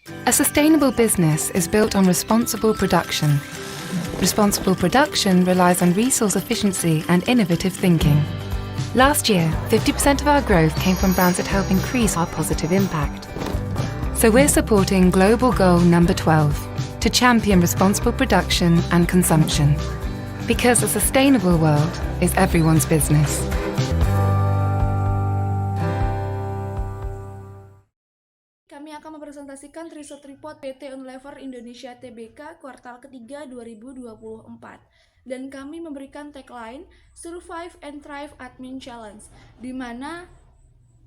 A sustainable business is built on responsible production. Responsible production relies on resource efficiency and innovative thinking. Last year, 50% of our growth came from brands that help increase our positive impact. So we're supporting Global Goal number 12 to champion responsible production and consumption. Because a sustainable world is everyone's business. Kami akan mempresentasikan Riset Report PT Unilever Indonesia Tbk kuartal ketiga 2024. Dan kami memberikan tagline Survive and Thrive Admin Challenge, di mana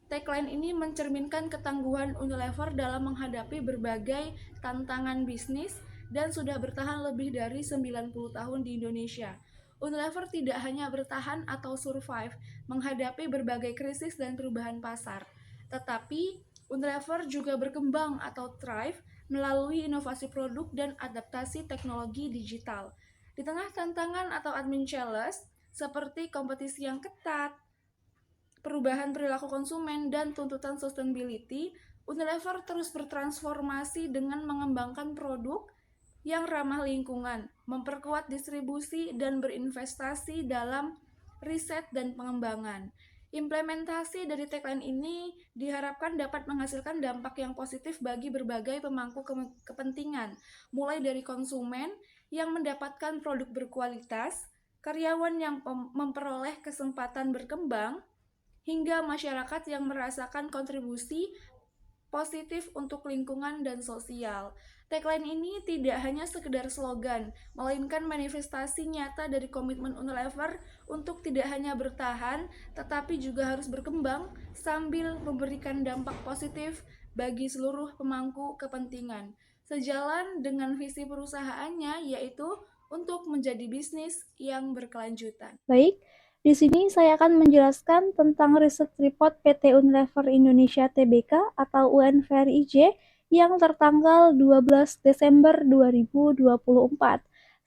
tagline ini mencerminkan ketangguhan Unilever dalam menghadapi berbagai tantangan bisnis dan sudah bertahan lebih dari 90 tahun di Indonesia. Unilever tidak hanya bertahan atau survive menghadapi berbagai krisis dan perubahan pasar, tetapi Unilever juga berkembang atau thrive melalui inovasi produk dan adaptasi teknologi digital. Di tengah tantangan atau admin challenge seperti kompetisi yang ketat, perubahan perilaku konsumen, dan tuntutan sustainability, Unilever terus bertransformasi dengan mengembangkan produk yang ramah lingkungan, memperkuat distribusi, dan berinvestasi dalam riset dan pengembangan. Implementasi dari tagline ini diharapkan dapat menghasilkan dampak yang positif bagi berbagai pemangku kepentingan, mulai dari konsumen yang mendapatkan produk berkualitas, karyawan yang memperoleh kesempatan berkembang, hingga masyarakat yang merasakan kontribusi positif untuk lingkungan dan sosial. Tagline ini tidak hanya sekedar slogan, melainkan manifestasi nyata dari komitmen Unilever untuk tidak hanya bertahan, tetapi juga harus berkembang sambil memberikan dampak positif bagi seluruh pemangku kepentingan. Sejalan dengan visi perusahaannya, yaitu untuk menjadi bisnis yang berkelanjutan. Baik, di sini saya akan menjelaskan tentang riset report PT Unilever Indonesia Tbk atau UNVRIJ yang tertanggal 12 Desember 2024.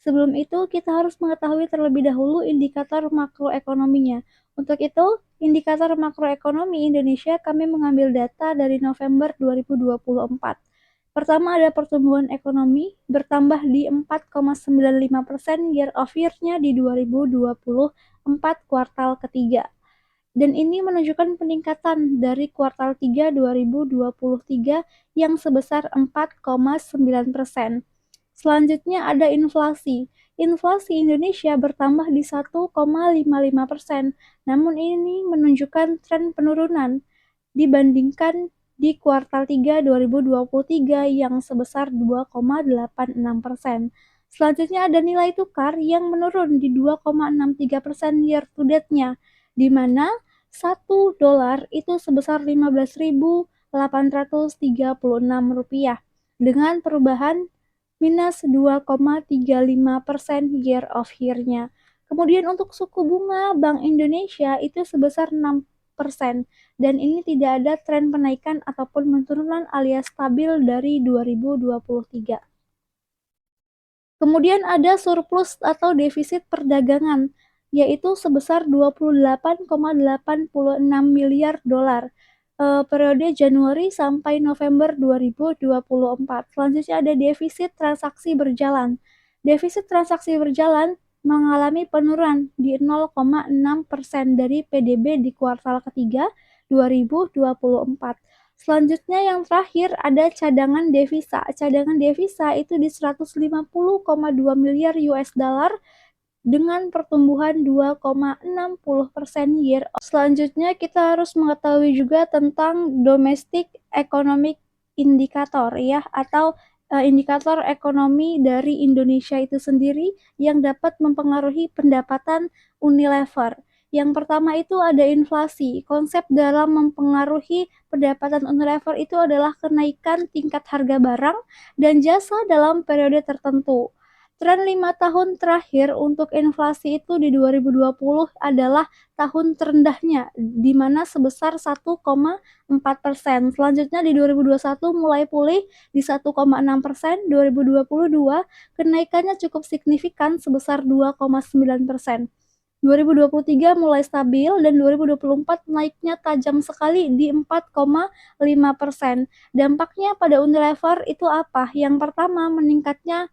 Sebelum itu, kita harus mengetahui terlebih dahulu indikator makroekonominya. Untuk itu, indikator makroekonomi Indonesia kami mengambil data dari November 2024. Pertama ada pertumbuhan ekonomi bertambah di 4,95% year of year-nya di 2024 kuartal ketiga. Dan ini menunjukkan peningkatan dari kuartal 3 2023 yang sebesar 4,9%. Selanjutnya ada inflasi. Inflasi Indonesia bertambah di 1,55%. Namun ini menunjukkan tren penurunan dibandingkan di kuartal 3 2023 yang sebesar 2,86%. Selanjutnya ada nilai tukar yang menurun di 2,63% year to date-nya, di mana 1 dolar itu sebesar 15.836 rupiah dengan perubahan minus 2,35% year of year-nya. Kemudian untuk suku bunga Bank Indonesia itu sebesar 6%, dan ini tidak ada tren penaikan ataupun penurunan alias stabil dari 2023. Kemudian ada surplus atau defisit perdagangan, yaitu sebesar 28,86 miliar dolar periode Januari sampai November 2024. Selanjutnya ada defisit transaksi berjalan. Defisit transaksi berjalan mengalami penurunan di 0,6% dari PDB di kuartal ketiga 2024. Selanjutnya yang terakhir ada cadangan devisa. Cadangan devisa itu di 150,2 miliar US dollar dengan pertumbuhan 2,60% year. Selanjutnya kita harus mengetahui juga tentang domestic economic indicator ya, atau indikator ekonomi dari Indonesia itu sendiri yang dapat mempengaruhi pendapatan Unilever. Yang pertama itu ada inflasi. Konsep dalam mempengaruhi pendapatan Unilever itu adalah kenaikan tingkat harga barang dan jasa dalam periode tertentu. Tren 5 tahun terakhir untuk inflasi itu di 2020 adalah tahun terendahnya, di mana sebesar 1,4%. Selanjutnya di 2021 mulai pulih di 1,6%, 2022 kenaikannya cukup signifikan sebesar 2,9%. 2023 mulai stabil dan 2024 naiknya tajam sekali di 4,5%. Dampaknya pada Unilever itu apa? Yang pertama, meningkatnya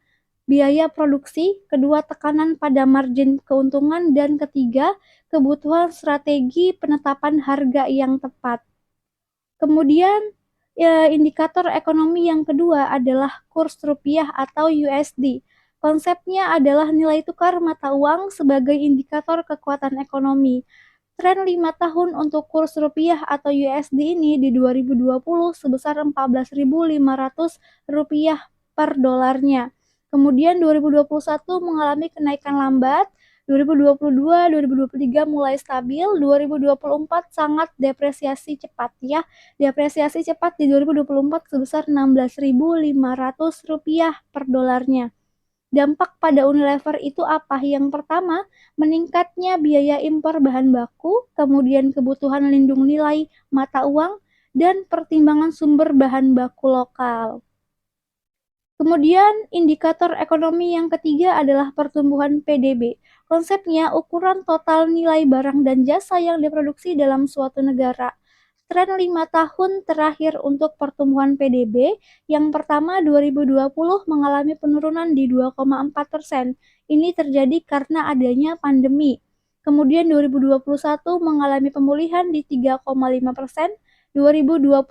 biaya produksi, kedua tekanan pada margin keuntungan, dan ketiga kebutuhan strategi penetapan harga yang tepat. Kemudian indikator ekonomi yang kedua adalah kurs rupiah atau USD. Konsepnya adalah nilai tukar mata uang sebagai indikator kekuatan ekonomi. Tren 5 tahun untuk kurs rupiah atau USD ini di 2020 sebesar 14.500 rupiah per dolarnya. Kemudian 2021 mengalami kenaikan lambat, 2022, 2023 mulai stabil, 2024 sangat depresiasi cepat ya. Depresiasi cepat di 2024 sebesar 16.500 rupiah per dolarnya. Dampak pada Unilever itu apa? Yang pertama, meningkatnya biaya impor bahan baku, kemudian kebutuhan lindung nilai mata uang, dan pertimbangan sumber bahan baku lokal. Kemudian indikator ekonomi yang ketiga adalah pertumbuhan PDB. Konsepnya ukuran total nilai barang dan jasa yang diproduksi dalam suatu negara. Tren 5 tahun terakhir untuk pertumbuhan PDB, yang pertama 2020 mengalami penurunan di 2,4%. Ini terjadi karena adanya pandemi. Kemudian 2021 mengalami pemulihan di 3,5%, 2022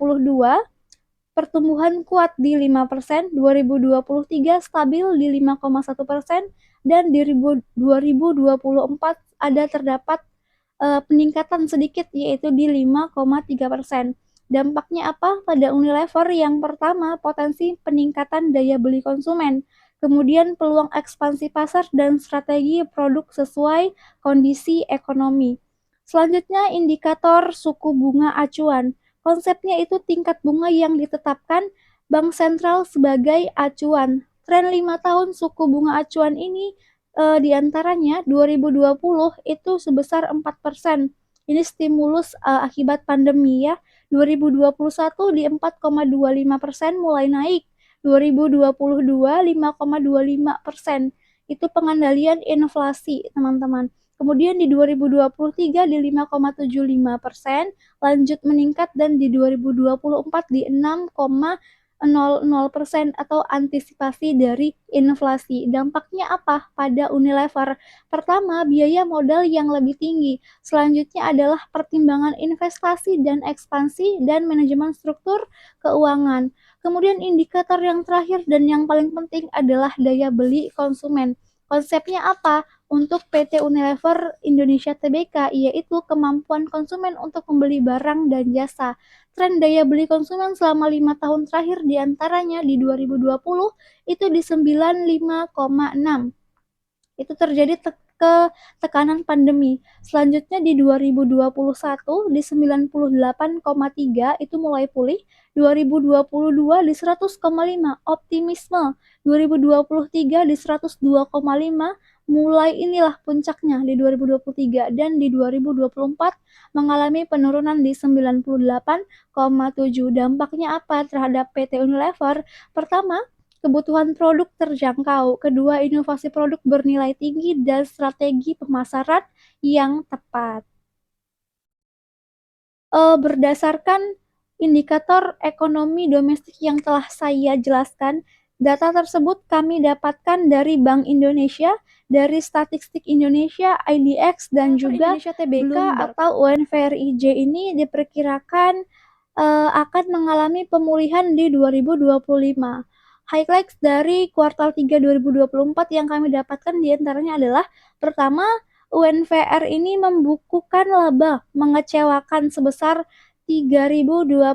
pertumbuhan kuat di 5%, 2023 stabil di 5,1%, dan di 2024 terdapat peningkatan sedikit yaitu di 5,3%. Dampaknya apa pada Unilever? Yang pertama, potensi peningkatan daya beli konsumen, kemudian peluang ekspansi pasar dan strategi produk sesuai kondisi ekonomi. Selanjutnya, indikator suku bunga acuan. Konsepnya itu tingkat bunga yang ditetapkan Bank Sentral sebagai acuan. Tren 5 tahun suku bunga acuan ini diantaranya 2020 itu sebesar 4%. Ini stimulus akibat pandemi ya. 2021 di 4,25% mulai naik. 2022 5,25%. Itu pengendalian inflasi, teman-teman. Kemudian di 2023 di 5,75%, lanjut meningkat, dan di 2024 di 6,00% atau antisipasi dari inflasi. Dampaknya apa pada Unilever? Pertama, biaya modal yang lebih tinggi. Selanjutnya adalah pertimbangan investasi dan ekspansi dan manajemen struktur keuangan. Kemudian indikator yang terakhir dan yang paling penting adalah daya beli konsumen. Konsepnya apa? Untuk PT Unilever Indonesia Tbk, yaitu kemampuan konsumen untuk membeli barang dan jasa. Tren daya beli konsumen selama 5 tahun terakhir diantaranya di 2020 itu di 95,6. Itu terjadi tekanan pandemi. Selanjutnya di 2021 di 98,3 itu mulai pulih, 2022 di 100,5 optimisme, 2023 di 102,5 mulai inilah puncaknya di 2023, dan di 2024 mengalami penurunan di 98,7. Dampaknya apa terhadap PT Unilever? Pertama, kebutuhan produk terjangkau, kedua inovasi produk bernilai tinggi, dan strategi pemasaran yang tepat. Berdasarkan indikator ekonomi domestik yang telah saya jelaskan, data tersebut kami dapatkan dari Bank Indonesia, dari Statistik Indonesia, IDX, dan juga Indonesia Tbk atau UNVRIJ ini diperkirakan akan mengalami pemulihan di 2025. Highlights dari kuartal 3 2024 yang kami dapatkan diantaranya adalah pertama, UNVR ini membukukan laba mengecewakan sebesar 3.024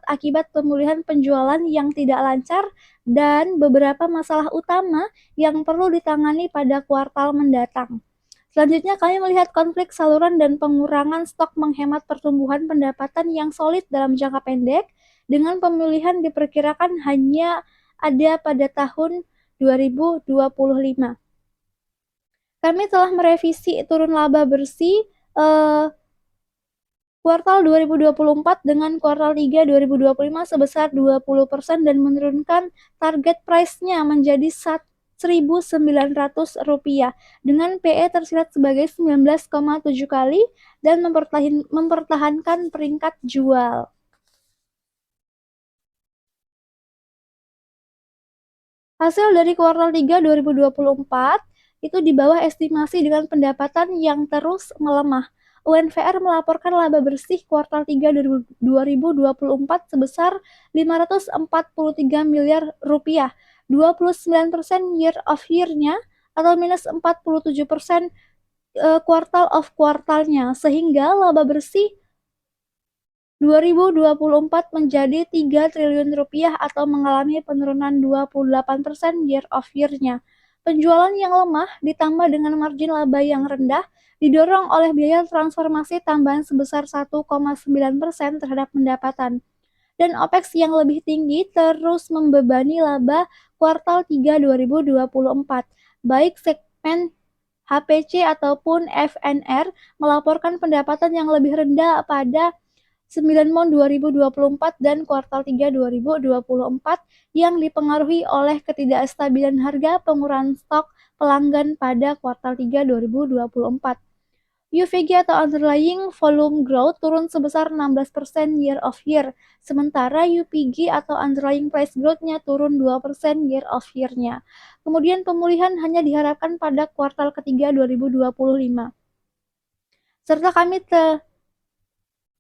akibat pemulihan penjualan yang tidak lancar dan beberapa masalah utama yang perlu ditangani pada kuartal mendatang. Selanjutnya kami melihat konflik saluran dan pengurangan stok menghemat pertumbuhan pendapatan yang solid dalam jangka pendek, dengan pemulihan diperkirakan hanya ada pada tahun 2025. Kami telah merevisi turun laba bersih kuartal 2024 dengan kuartal 3 2025 sebesar 20% dan menurunkan target price-nya menjadi Rp1.900 dengan PE tersirat sebagai 19,7 kali dan mempertahankan peringkat jual. Hasil dari kuartal 3 2024 itu di bawah estimasi dengan pendapatan yang terus melemah. UNVR melaporkan laba bersih kuartal 3 2024 sebesar 543 miliar rupiah, 29% year of year-nya atau minus 47% kuartal of kuartalnya, sehingga laba bersih 2024 menjadi 3 triliun rupiah atau mengalami penurunan 28% year of year-nya. Penjualan yang lemah ditambah dengan margin laba yang rendah didorong oleh biaya transformasi tambahan sebesar 1,9% terhadap pendapatan. Dan OPEX yang lebih tinggi terus membebani laba kuartal 3 2024. Baik segmen HPC ataupun FNR melaporkan pendapatan yang lebih rendah pada 9 Mon 2024 dan kuartal 3 2024 yang dipengaruhi oleh ketidakstabilan harga pengurahan stok pelanggan pada kuartal 3 2024. UVG atau Underlying Volume Growth turun sebesar 16% year of year, sementara UPG atau Underlying Price Growth-nya turun 2% year of year-nya. Kemudian pemulihan hanya diharapkan pada kuartal ketiga 2025. Serta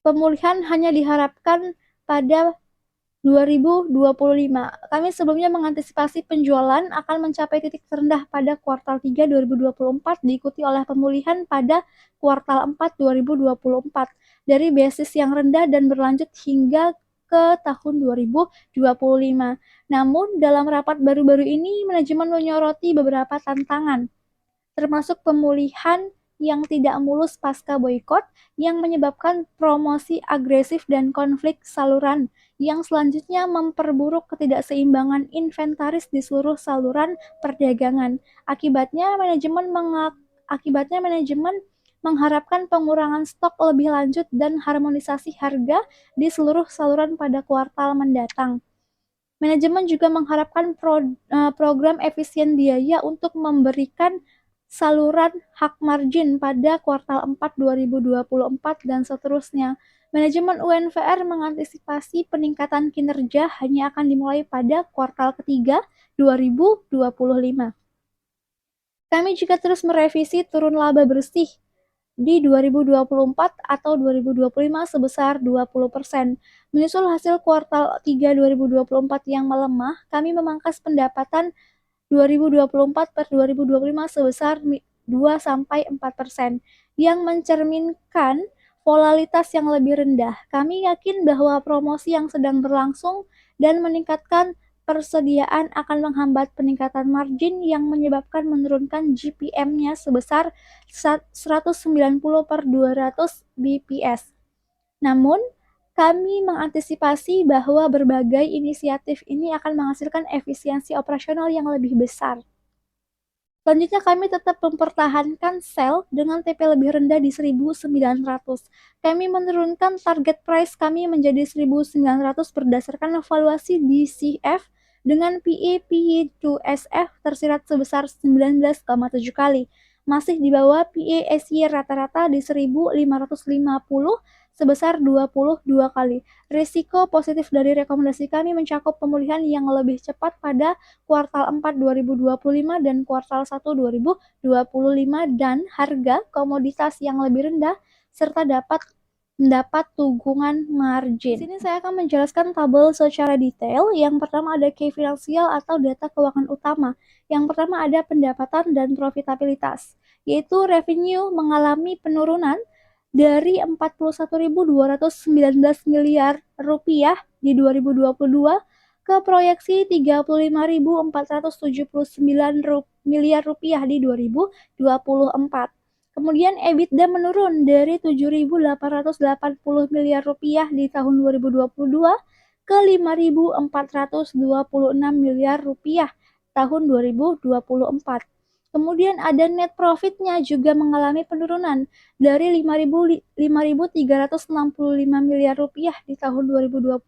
pemulihan hanya diharapkan pada 2025. Kami sebelumnya mengantisipasi penjualan akan mencapai titik terendah pada kuartal 3 2024 diikuti oleh pemulihan pada kuartal 4 2024 dari basis yang rendah dan berlanjut hingga ke tahun 2025. Namun dalam rapat baru-baru ini manajemen menyoroti beberapa tantangan termasuk pemulihan yang tidak mulus pasca boikot yang menyebabkan promosi agresif dan konflik saluran yang selanjutnya memperburuk ketidakseimbangan inventaris di seluruh saluran perdagangan. Akibatnya manajemen mengharapkan pengurangan stok lebih lanjut dan harmonisasi harga di seluruh saluran pada kuartal mendatang. Manajemen juga mengharapkan program efisien biaya untuk memberikan saluran hak margin pada kuartal 4 2024 dan seterusnya. Manajemen UNVR mengantisipasi peningkatan kinerja hanya akan dimulai pada kuartal ketiga 2025. Kami juga terus merevisi turun laba bersih di 2024 atau 2025 sebesar 20%. Menyusul hasil kuartal 3 2024 yang melemah, kami memangkas pendapatan 2024 per 2025 sebesar 2-4% yang mencerminkan volatilitas yang lebih rendah. Kami yakin bahwa promosi yang sedang berlangsung dan meningkatkan persediaan akan menghambat peningkatan margin yang menyebabkan menurunkan GPM-nya sebesar 190 per 200 BPS. Namun, kami mengantisipasi bahwa berbagai inisiatif ini akan menghasilkan efisiensi operasional yang lebih besar. Selanjutnya kami tetap mempertahankan sell dengan TP lebih rendah di 1.900. Kami menurunkan target price kami menjadi 1.900 berdasarkan evaluasi DCF dengan PE to SF tersirat sebesar 19,7 kali. Masih di bawah PE SY rata-rata di 1.550 sebesar 22 kali. Risiko positif dari rekomendasi kami mencakup pemulihan yang lebih cepat pada kuartal 4 2025 dan kuartal 1 2025 dan harga komoditas yang lebih rendah serta mendapat dukungan margin. Di sini saya akan menjelaskan tabel secara detail. Yang pertama ada key finansial atau data keuangan utama. Yang pertama ada pendapatan dan profitabilitas, yaitu revenue mengalami penurunan dari 41.219 miliar rupiah di 2022 ke proyeksi 35.479 miliar rupiah di 2024. Kemudian EBITDA menurun dari 7.880 miliar rupiah di tahun 2022 ke 5.426 miliar rupiah tahun 2024. Kemudian ada net profitnya juga mengalami penurunan dari 5.365 miliar rupiah di tahun 2022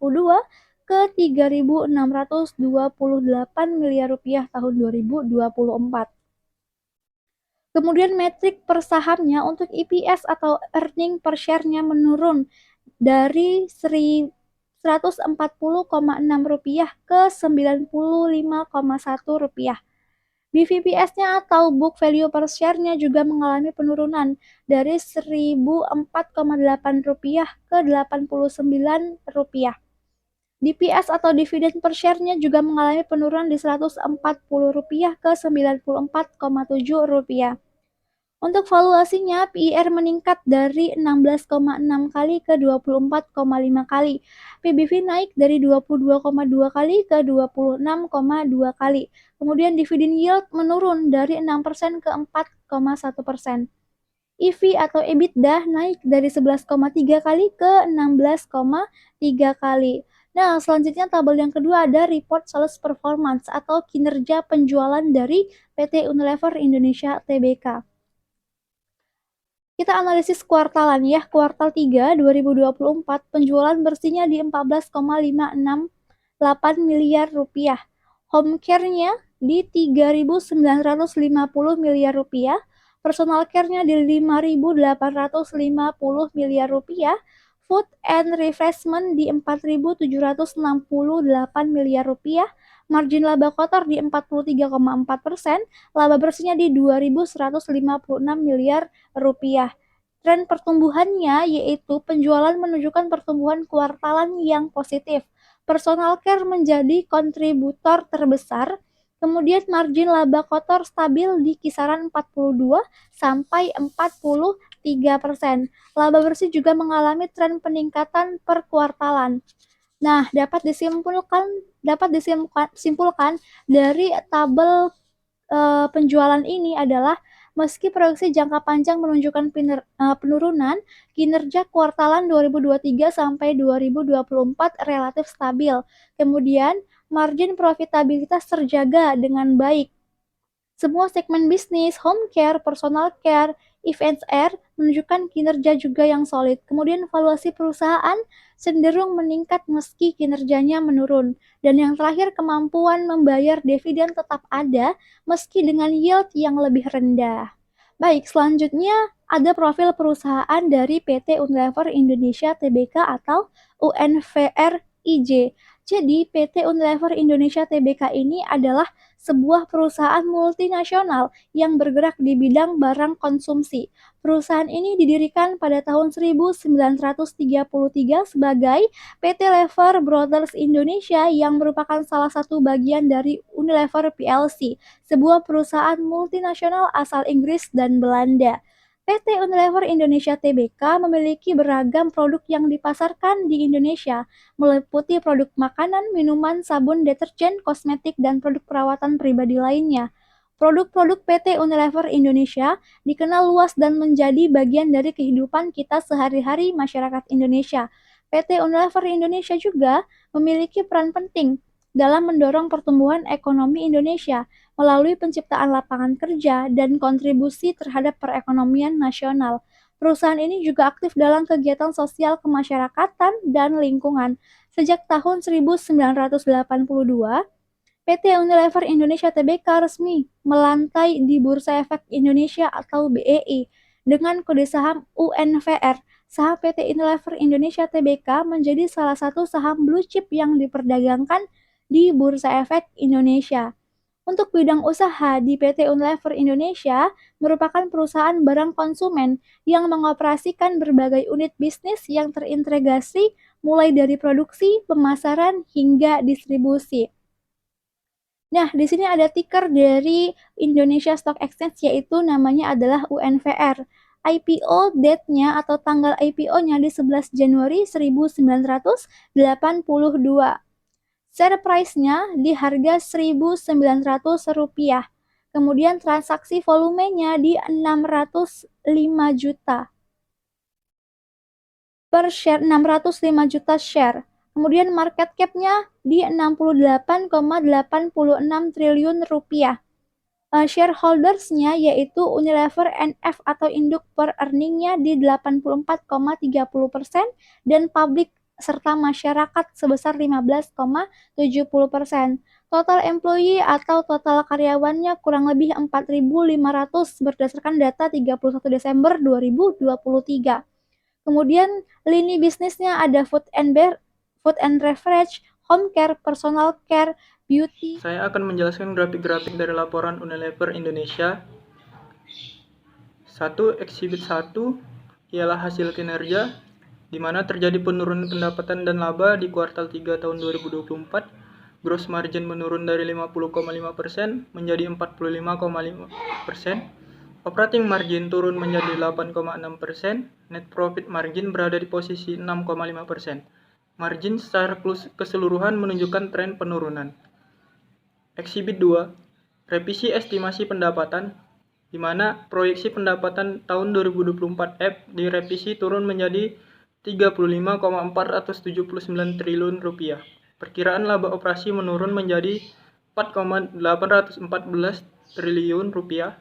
ke 3.628 miliar rupiah tahun 2024. Kemudian metrik per sahamnya untuk EPS atau earning per share-nya menurun dari 140,6 rupiah ke 95,1 rupiah. BVPS-nya atau book value per share-nya juga mengalami penurunan dari 1.004,8 rupiah ke 89 rupiah. DPS atau dividen per share-nya juga mengalami penurunan di 140 rupiah ke 94,7 rupiah. Untuk valuasinya, PIR meningkat dari 16,6 kali ke 24,5 kali. PBV naik dari 22,2 kali ke 26,2 kali. Kemudian dividen yield menurun dari 6% ke 4,1%. EV atau EBITDA naik dari 11,3 kali ke 16,3 kali. Nah, selanjutnya tabel yang kedua ada report sales performance atau kinerja penjualan dari PT Unilever Indonesia Tbk. Kita analisis kuartalan ya, kuartal 3 2024 penjualan bersihnya di 14,568 miliar rupiah. Home care-nya di 3.950 miliar rupiah, personal care-nya di 5.850 miliar rupiah, food and refreshment di 4.768 miliar rupiah, margin laba kotor di 43,4%, laba bersihnya di 2.156 miliar rupiah. Tren pertumbuhannya yaitu penjualan menunjukkan pertumbuhan kuartalan yang positif. Personal care menjadi kontributor terbesar. Kemudian margin laba kotor stabil di kisaran 42 sampai 43%. Laba bersih juga mengalami tren peningkatan per kuartalan. Nah, dapat disimpulkan dari tabel penjualan ini adalah meski proyeksi jangka panjang menunjukkan penurunan, kinerja kuartalan 2023 sampai 2024 relatif stabil. Kemudian, margin profitabilitas terjaga dengan baik. Semua segmen bisnis, home care, personal care, events air menunjukkan kinerja juga yang solid. Kemudian valuasi perusahaan cenderung meningkat meski kinerjanya menurun. Dan yang terakhir, kemampuan membayar dividen tetap ada meski dengan yield yang lebih rendah. Baik, selanjutnya ada profil perusahaan dari PT Unilever Indonesia Tbk atau UNVR IJ. Jadi, PT Unilever Indonesia Tbk ini adalah sebuah perusahaan multinasional yang bergerak di bidang barang konsumsi. Perusahaan ini didirikan pada tahun 1933 sebagai PT Lever Brothers Indonesia yang merupakan salah satu bagian dari Unilever PLC, sebuah perusahaan multinasional asal Inggris dan Belanda. PT Unilever Indonesia Tbk memiliki beragam produk yang dipasarkan di Indonesia, meliputi produk makanan, minuman, sabun, deterjen, kosmetik, dan produk perawatan pribadi lainnya. Produk-produk PT Unilever Indonesia dikenal luas dan menjadi bagian dari kehidupan kita sehari-hari masyarakat Indonesia. PT Unilever Indonesia juga memiliki peran penting dalam mendorong pertumbuhan ekonomi Indonesia melalui penciptaan lapangan kerja dan kontribusi terhadap perekonomian nasional. Perusahaan ini juga aktif dalam kegiatan sosial kemasyarakatan dan lingkungan. Sejak tahun 1982, PT Unilever Indonesia Tbk resmi melantai di Bursa Efek Indonesia atau BEI dengan kode saham UNVR. Saham PT Unilever Indonesia Tbk menjadi salah satu saham blue chip yang diperdagangkan di Bursa Efek Indonesia. Untuk bidang usaha di PT Unilever Indonesia merupakan perusahaan barang konsumen yang mengoperasikan berbagai unit bisnis yang terintegrasi mulai dari produksi, pemasaran, hingga distribusi. Nah, di sini ada ticker dari Indonesia Stock Exchange yaitu namanya adalah UNVR. IPO date-nya atau tanggal IPO-nya di 11 Januari 1982. Share price-nya di harga Rp1.900. Kemudian transaksi volumenya di 605 juta per share, 605 juta share. Kemudian market cap-nya di 68,86 triliun rupiah. Shareholders-nya yaitu Unilever NF atau induk per earning-nya di 84,30% dan public serta masyarakat sebesar 15,70%. Total employee atau total karyawannya kurang lebih 4.500 berdasarkan data 31 Desember 2023. Kemudian lini bisnisnya ada food and beverage, home care, personal care, beauty. Saya akan menjelaskan grafik-grafik dari laporan Unilever Indonesia. 1. Exhibit 1 ialah hasil kinerja, di mana terjadi penurunan pendapatan dan laba di kuartal 3 tahun 2024. Gross margin menurun dari 50,5% menjadi 45,5%. Operating margin turun menjadi 8,6%. Net profit margin berada di posisi 6,5%. Margin secara keseluruhan menunjukkan tren penurunan. Exhibit 2, revisi estimasi pendapatan, di mana proyeksi pendapatan tahun 2024 direvisi turun menjadi 35,479 triliun rupiah. Perkiraan laba operasi menurun menjadi 4,814 triliun rupiah.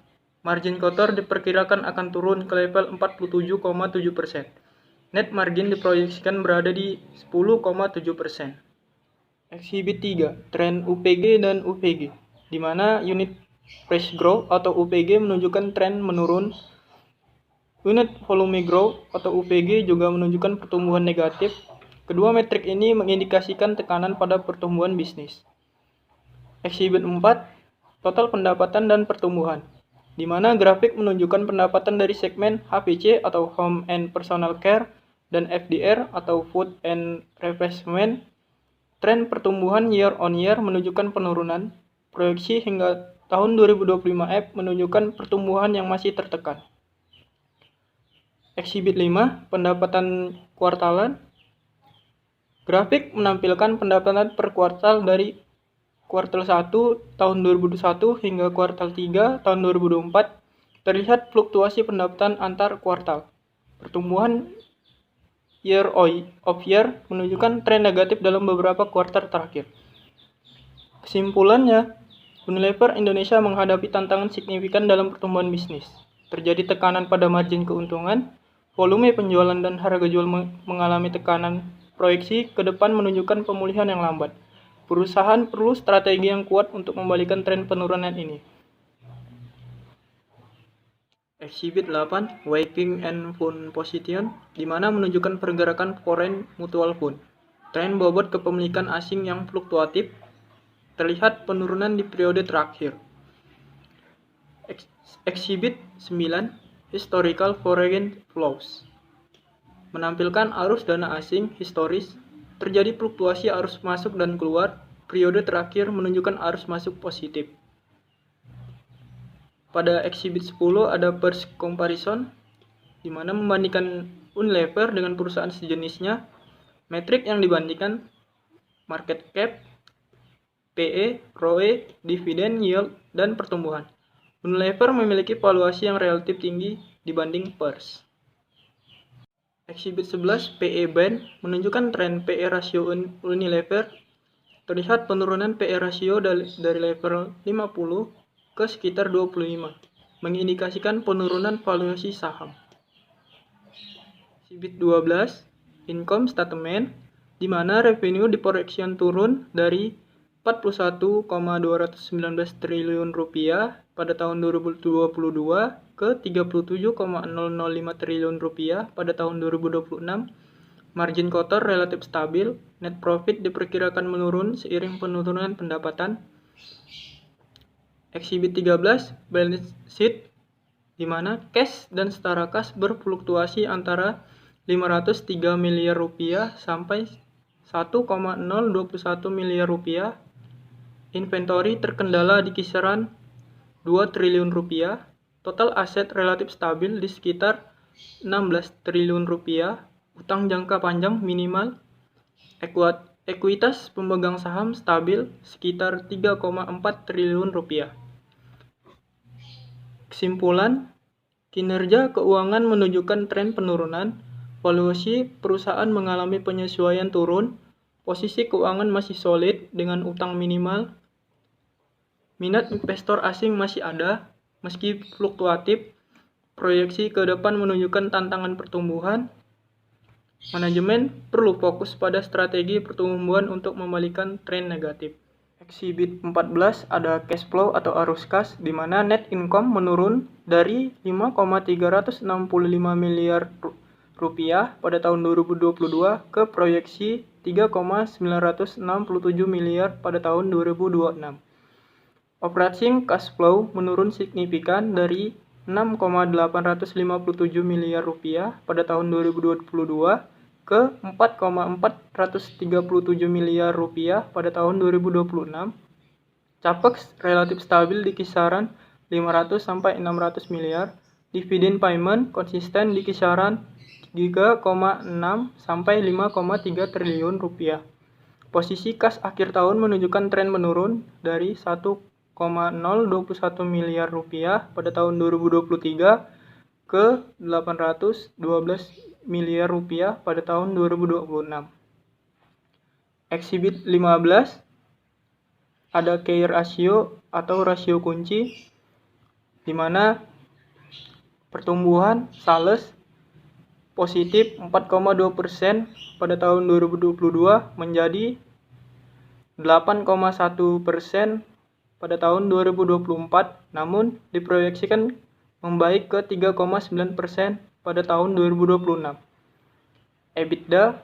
Margin kotor diperkirakan akan turun ke level 47,7%. Net margin diproyeksikan berada di 10,7%. Exhibit 3, tren UPG dan UVG, di mana unit price growth atau UPG menunjukkan tren menurun. Unit volume growth atau UVG juga menunjukkan pertumbuhan negatif. Kedua metrik ini mengindikasikan tekanan pada pertumbuhan bisnis. Exhibit 4, total pendapatan dan pertumbuhan, di mana grafik menunjukkan pendapatan dari segmen HPC atau Home and Personal Care dan FDR atau Food and Refreshment. Tren pertumbuhan year on year menunjukkan penurunan. Proyeksi hingga tahun 2025 menunjukkan pertumbuhan yang masih tertekan. Exhibit 5, pendapatan kuartalan. Grafik menampilkan pendapatan per kuartal dari kuartal 1 tahun 2021 hingga kuartal 3 tahun 2024. Terlihat fluktuasi pendapatan antar kuartal. Pertumbuhan year of year menunjukkan tren negatif dalam beberapa kuartal terakhir. Kesimpulannya, Unilever Indonesia menghadapi tantangan signifikan dalam pertumbuhan bisnis. Terjadi tekanan pada margin keuntungan, volume penjualan dan harga jual mengalami tekanan. Proyeksi ke depan menunjukkan pemulihan yang lambat. Perusahaan perlu strategi yang kuat untuk membalikan tren penurunan ini. Exhibit 8, Weighting and Fund Position, di mana menunjukkan pergerakan foreign mutual fund. Tren bobot kepemilikan asing yang fluktuatif, terlihat penurunan di periode terakhir. Exhibit 9, Historical Foreign Flows, menampilkan arus dana asing historis. Terjadi fluktuasi arus masuk dan keluar. Periode terakhir menunjukkan arus masuk positif. Pada Exhibit 10 ada Peers Comparison, di mana membandingkan Unilever dengan perusahaan sejenisnya. Metrik yang dibandingkan market cap, PE, ROE, dividend yield, dan pertumbuhan. Unilever memiliki valuasi yang relatif tinggi dibanding Peers. Exhibit 11, PE Band, menunjukkan tren PE rasio Unilever. Terlihat penurunan PE rasio dari level 50 ke sekitar 25, mengindikasikan penurunan valuasi saham. Exhibit 12, Income Statement, di mana revenue diproyeksikan turun dari 41,219 triliun rupiah pada tahun 2022 ke 37,005 triliun rupiah pada tahun 2026. Margin kotor relatif stabil. Net profit diperkirakan menurun seiring penurunan pendapatan. Exhibit 13, Balance Sheet, di mana cash dan setara kas berfluktuasi antara 503 miliar rupiah sampai 1,021 miliar rupiah. Inventory terkendala di kisaran 2 triliun rupiah. Total aset relatif stabil di sekitar 16 triliun rupiah. Utang jangka panjang minimal. Ekuitas pemegang saham stabil sekitar 3,4 triliun rupiah. Kesimpulan, kinerja keuangan menunjukkan tren penurunan. Valuasi perusahaan mengalami penyesuaian turun. Posisi keuangan masih solid dengan utang minimal. Minat investor asing masih ada, meski fluktuatif. Proyeksi ke depan menunjukkan tantangan pertumbuhan. Manajemen perlu fokus pada strategi pertumbuhan untuk membalikkan tren negatif. Exhibit 14 ada cash flow atau arus kas, di mana net income menurun dari 5,365 miliar rupiah pada tahun 2022 ke proyeksi 3,967 miliar pada tahun 2026. Operating cash flow menurun signifikan dari 6,857 miliar rupiah pada tahun 2022 ke 4,437 miliar rupiah pada tahun 2026. Capex relatif stabil di kisaran 500 sampai 600 miliar. Dividen payment konsisten di kisaran 3,6 sampai 5,3 triliun rupiah. Posisi kas akhir tahun menunjukkan tren menurun dari 1,021 miliar rupiah pada tahun 2023 ke 812 miliar rupiah pada tahun 2026. Exhibit 15 ada key ratio atau rasio kunci, di mana pertumbuhan sales positif 4,2% pada tahun 2022 menjadi 8,1% pada tahun 2024, namun diproyeksikan membaik ke 3,9% pada tahun 2026. EBITDA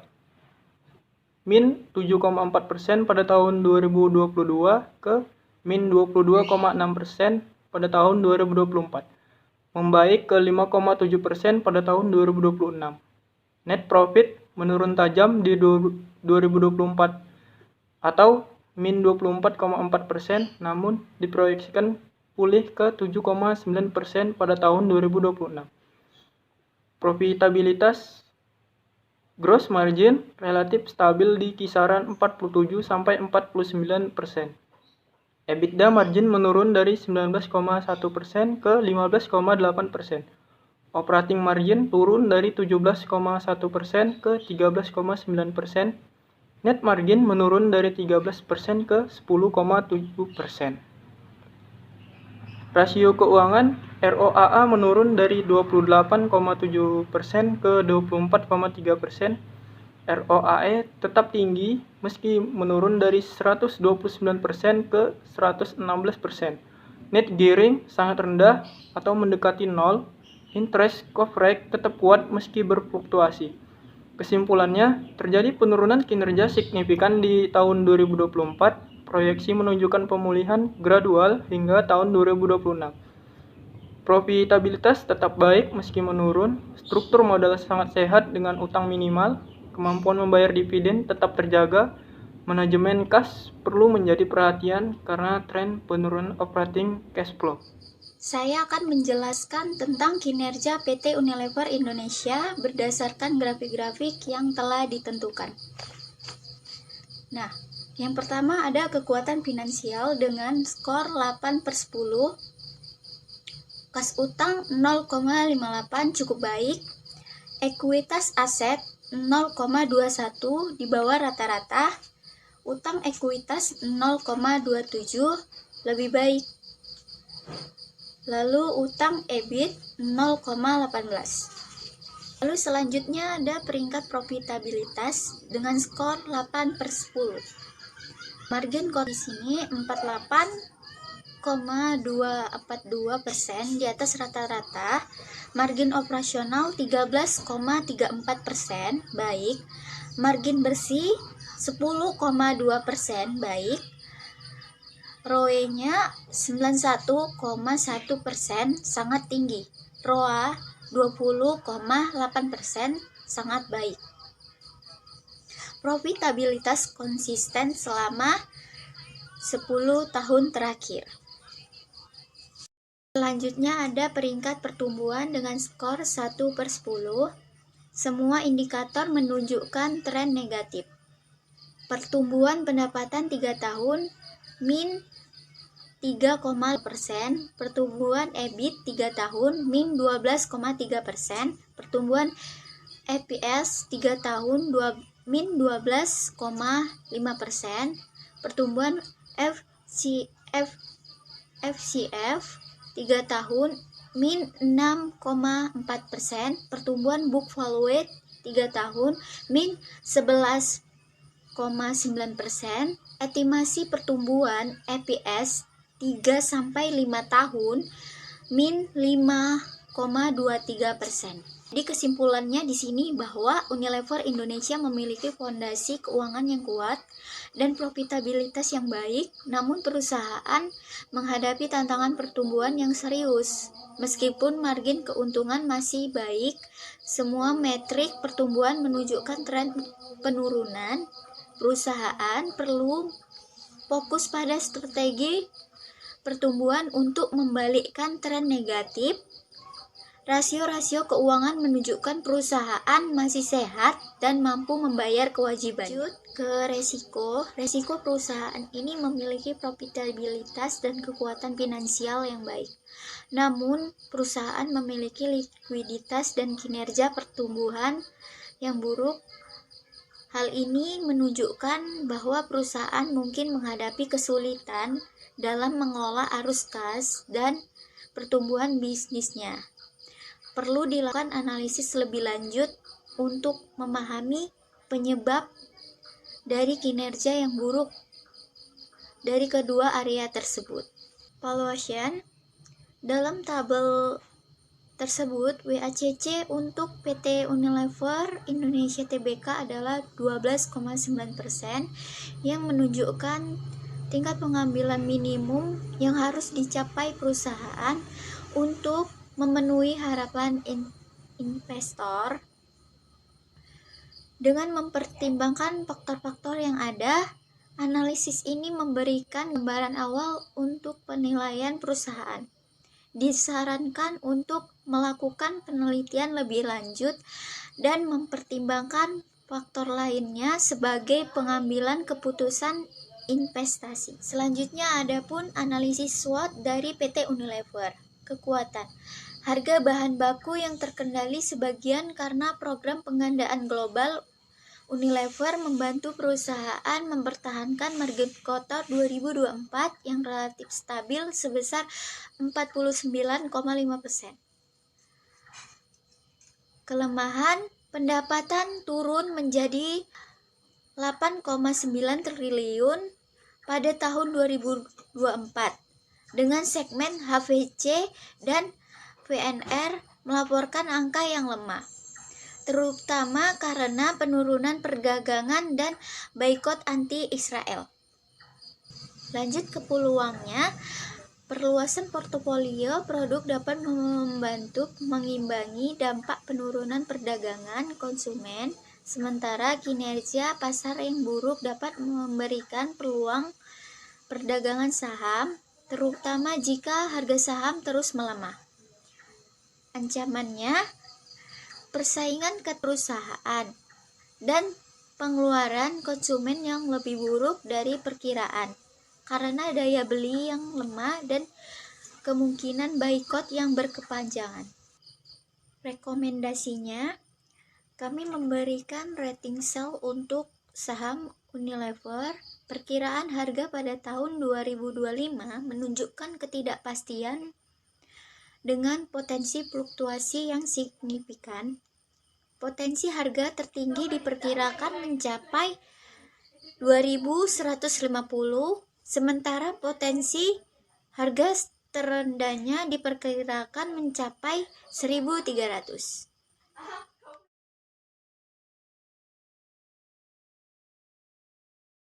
min 7,4% pada tahun 2022 ke min 22,6% pada tahun 2024, membaik ke 5,7% pada tahun 2026. Net profit menurun tajam di 2024 atau min 24,4%, namun diproyeksikan pulih ke 7,9% pada tahun 2026. Profitabilitas gross margin relatif stabil di kisaran 47 sampai 49%. EBITDA margin menurun dari 19,1% ke 15,8%. Operating margin turun dari 17,1% ke 13,9%. Net margin menurun dari 13% ke 10,7%. Rasio keuangan ROAA menurun dari 28,7% ke 24,3%. ROAE tetap tinggi meski menurun dari 129% ke 116%. Net gearing sangat rendah atau mendekati 0. Interest coverage tetap kuat meski berfluktuasi. Kesimpulannya, terjadi penurunan kinerja signifikan di tahun 2024, proyeksi menunjukkan pemulihan gradual hingga tahun 2026. Profitabilitas tetap baik meski menurun, struktur modal sangat sehat dengan utang minimal, kemampuan membayar dividen tetap terjaga, manajemen kas perlu menjadi perhatian karena tren penurunan operating cash flow. Saya akan menjelaskan tentang kinerja PT Unilever Indonesia berdasarkan grafik-grafik yang telah ditentukan. Nah, yang pertama ada kekuatan finansial dengan skor 8/10, kas utang 0,58 cukup baik, ekuitas aset 0,21 di bawah rata-rata, utang ekuitas 0,27 lebih baik. Lalu utang EBIT 0,18. Lalu selanjutnya ada peringkat profitabilitas dengan skor 8/10. Margin call di sini 48,242% di atas rata-rata. Margin operasional 13,34% baik. Margin bersih 10,2% baik. ROE-nya 91,1% sangat tinggi. ROA 20,8% sangat baik. Profitabilitas konsisten selama 10 tahun terakhir. Selanjutnya ada peringkat pertumbuhan dengan skor 1/10. Semua indikator menunjukkan tren negatif. Pertumbuhan pendapatan 3 tahun min 3,0%, pertumbuhan EBIT 3 tahun min 12,3%, pertumbuhan EPS 3 tahun min 12,5%, pertumbuhan FCF 3 tahun min 6,4%, pertumbuhan book value 3 tahun min 11,9%, estimasi pertumbuhan EPS 3-5 tahun min 5,23%. Jadi kesimpulannya di sini bahwa Unilever Indonesia memiliki fondasi keuangan yang kuat dan profitabilitas yang baik, namun perusahaan menghadapi tantangan pertumbuhan yang serius. Meskipun margin keuntungan masih baik, semua metrik pertumbuhan menunjukkan tren penurunan. Perusahaan perlu fokus pada strategi pertumbuhan untuk membalikkan tren negatif. Rasio-rasio keuangan menunjukkan perusahaan masih sehat dan mampu membayar kewajiban. Lanjut ke resiko. Resiko perusahaan ini memiliki profitabilitas dan kekuatan finansial yang baik. Namun, perusahaan memiliki likuiditas dan kinerja pertumbuhan yang buruk. Hal ini menunjukkan bahwa perusahaan mungkin menghadapi kesulitan dalam mengelola arus kas dan pertumbuhan bisnisnya. Perlu dilakukan analisis lebih lanjut untuk memahami penyebab dari kinerja yang buruk dari kedua area tersebut. Valuation. Dalam tabel tersebut, WACC untuk PT Unilever Indonesia Tbk adalah 12,9% yang menunjukkan tingkat pengambilan minimum yang harus dicapai perusahaan untuk memenuhi harapan investor. Dengan mempertimbangkan faktor-faktor yang ada, analisis ini memberikan gambaran awal untuk penilaian perusahaan. Disarankan untuk melakukan penelitian lebih lanjut dan mempertimbangkan faktor lainnya sebagai pengambilan keputusan investasi. Selanjutnya ada pun analisis SWOT dari PT Unilever. Kekuatan. Harga bahan baku yang terkendali sebagian karena program penggandaan global. Unilever membantu perusahaan mempertahankan margin kotor 2024 yang relatif stabil sebesar 49,5%. Kelemahan, pendapatan turun menjadi 8,9 triliun pada tahun 2024 dengan segmen HVC dan VNR melaporkan angka yang lemah, terutama karena penurunan perdagangan dan boikot anti-Israel. Lanjut ke peluangnya, perluasan portofolio produk dapat membantu mengimbangi dampak penurunan perdagangan konsumen, sementara kinerja pasar yang buruk dapat memberikan peluang perdagangan saham, terutama jika harga saham terus melemah. Ancamannya, persaingan ke perusahaan dan pengeluaran konsumen yang lebih buruk dari perkiraan karena daya beli yang lemah dan kemungkinan boikot yang berkepanjangan. Rekomendasinya, kami memberikan rating sell untuk saham Unilever. Perkiraan harga pada tahun 2025 menunjukkan ketidakpastian dengan potensi fluktuasi yang signifikan. Potensi harga tertinggi diperkirakan mencapai 2.150, sementara potensi harga terendahnya diperkirakan mencapai 1.300.